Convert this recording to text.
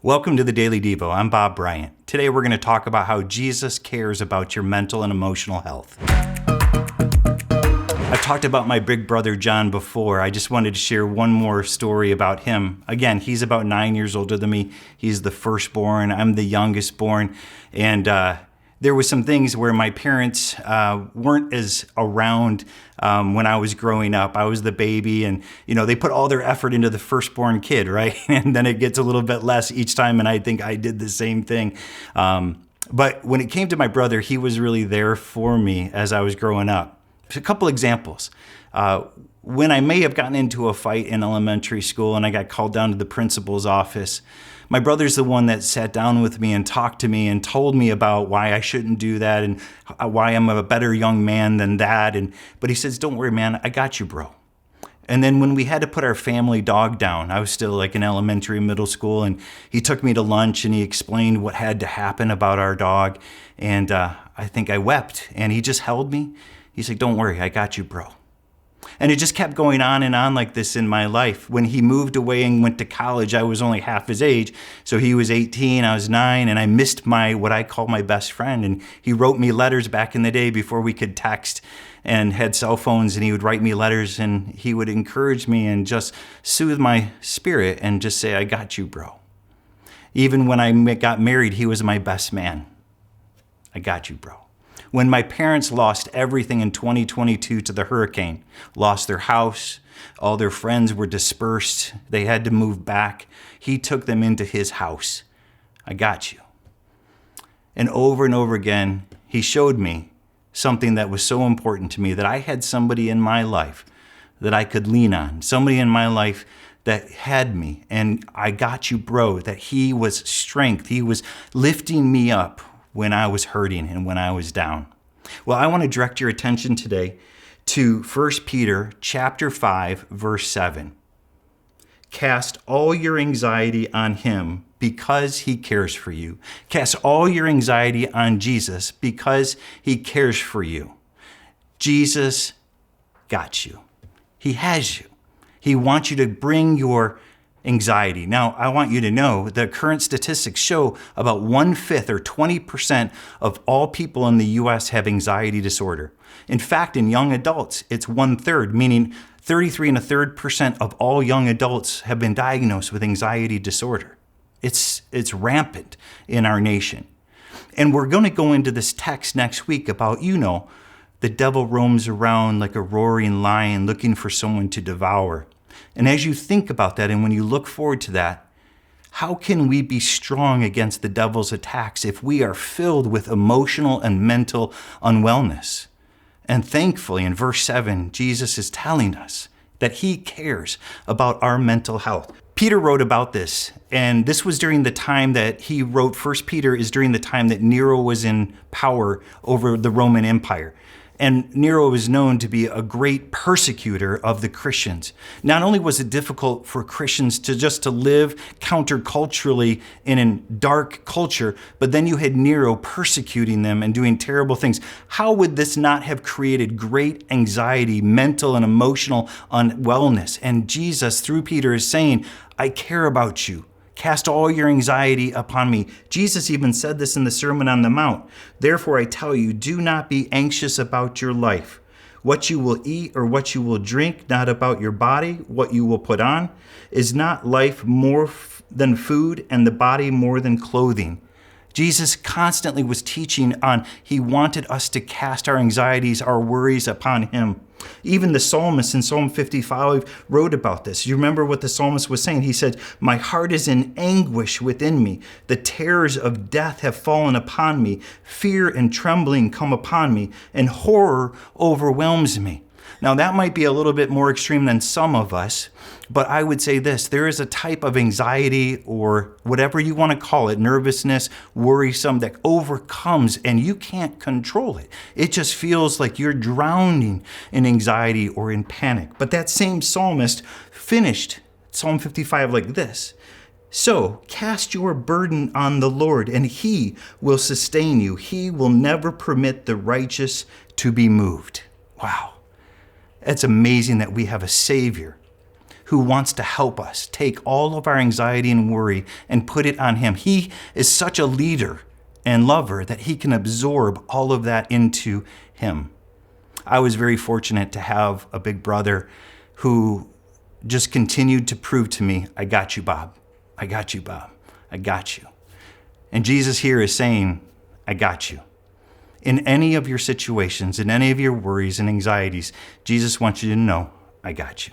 Welcome to the Daily Devo. I'm Bob Bryant. Today we're going to talk about how Jesus cares about your mental and emotional health. I've talked about my big brother John before. I just wanted to share one more story about him. Again, he's about 9 years older than me. He's the firstborn. I'm the youngest born. And there was some things where my parents weren't as around when I was growing up. I was the baby, and they put all their effort into the firstborn kid, right? And then it gets a little bit less each time, and I think I did the same thing. But when it came to my brother, he was really there for me as I was growing up. A couple examples. When I may have gotten into a fight in elementary school and I got called down to the principal's office, my brother's the one that sat down with me and talked to me and told me about why I shouldn't do that and why I'm a better young man than that. But he says, "Don't worry, man, I got you, bro." And then when we had to put our family dog down, I was still like in elementary, middle school, and he took me to lunch and he explained what had to happen about our dog. And I think I wept, and he just held me. He's like, "Don't worry, I got you, bro." And it just kept going on and on like this in my life. When he moved away and went to college, I was only half his age. So he was 18, I was 9, and I missed what I call my best friend. And he wrote me letters back in the day before we could text and had cell phones, and he would write me letters and he would encourage me and just soothe my spirit and just say, "I got you, bro." Even when I got married, he was my best man. "I got you, bro." When my parents lost everything in 2022 to the hurricane, lost their house, all their friends were dispersed, they had to move back, he took them into his house. "I got you." And over again, he showed me something that was so important to me, that I had somebody in my life that I could lean on, somebody in my life that had me, and "I got you, bro," that he was strength. He was lifting me up when I was hurting and when I was down. Well, I want to direct your attention today to 1 Peter chapter 5, verse 7. "Cast all your anxiety on him because he cares for you." Cast all your anxiety on Jesus because he cares for you. Jesus got you. He has you. He wants you to bring your anxiety. Now, I want you to know the current statistics show about 1/5 or 20% of all people in the U.S. have anxiety disorder. In fact, in young adults, it's 1/3, meaning 33.33% of all young adults have been diagnosed with anxiety disorder. It's rampant in our nation. And we're going to go into this text next week about, the devil roams around like a roaring lion looking for someone to devour. And as you think about that, and when you look forward to that, how can we be strong against the devil's attacks if we are filled with emotional and mental unwellness? And thankfully, in verse 7, Jesus is telling us that he cares about our mental health. Peter wrote about this, and this was during the time that he wrote 1 Peter is during the time that Nero was in power over the Roman Empire. And Nero was known to be a great persecutor of the Christians. Not only was it difficult for Christians to live counterculturally in a dark culture, but then you had Nero persecuting them and doing terrible things. How would this not have created great anxiety, mental and emotional unwellness? And Jesus, through Peter, is saying, "I care about you. Cast all your anxiety upon me." Jesus even said this in the Sermon on the Mount. "Therefore I tell you, do not be anxious about your life, what you will eat or what you will drink, not about your body, what you will put on. Is not life more than food, and the body more than clothing?" Jesus constantly was teaching on he wanted us to cast our anxieties, our worries upon him. Even the psalmist in Psalm 55 wrote about this. You remember what the psalmist was saying? He said, "My heart is in anguish within me. The terrors of death have fallen upon me. Fear and trembling come upon me, and horror overwhelms me." Now, that might be a little bit more extreme than some of us, but I would say this: there is a type of anxiety, or whatever you want to call it, nervousness, worrisome, that overcomes and you can't control it. It just feels like you're drowning in anxiety or in panic. But that same psalmist finished Psalm 55 like this: "So cast your burden on the Lord, and he will sustain you. He will never permit the righteous to be moved." Wow. It's amazing that we have a Savior who wants to help us take all of our anxiety and worry and put it on him. He is such a leader and lover that he can absorb all of that into him. I was very fortunate to have a big brother who just continued to prove to me, I got you, Bob. I got you, Bob. I got you. And Jesus here is saying, I got you. In any of your situations, in any of your worries and anxieties, Jesus wants you to know, I got you.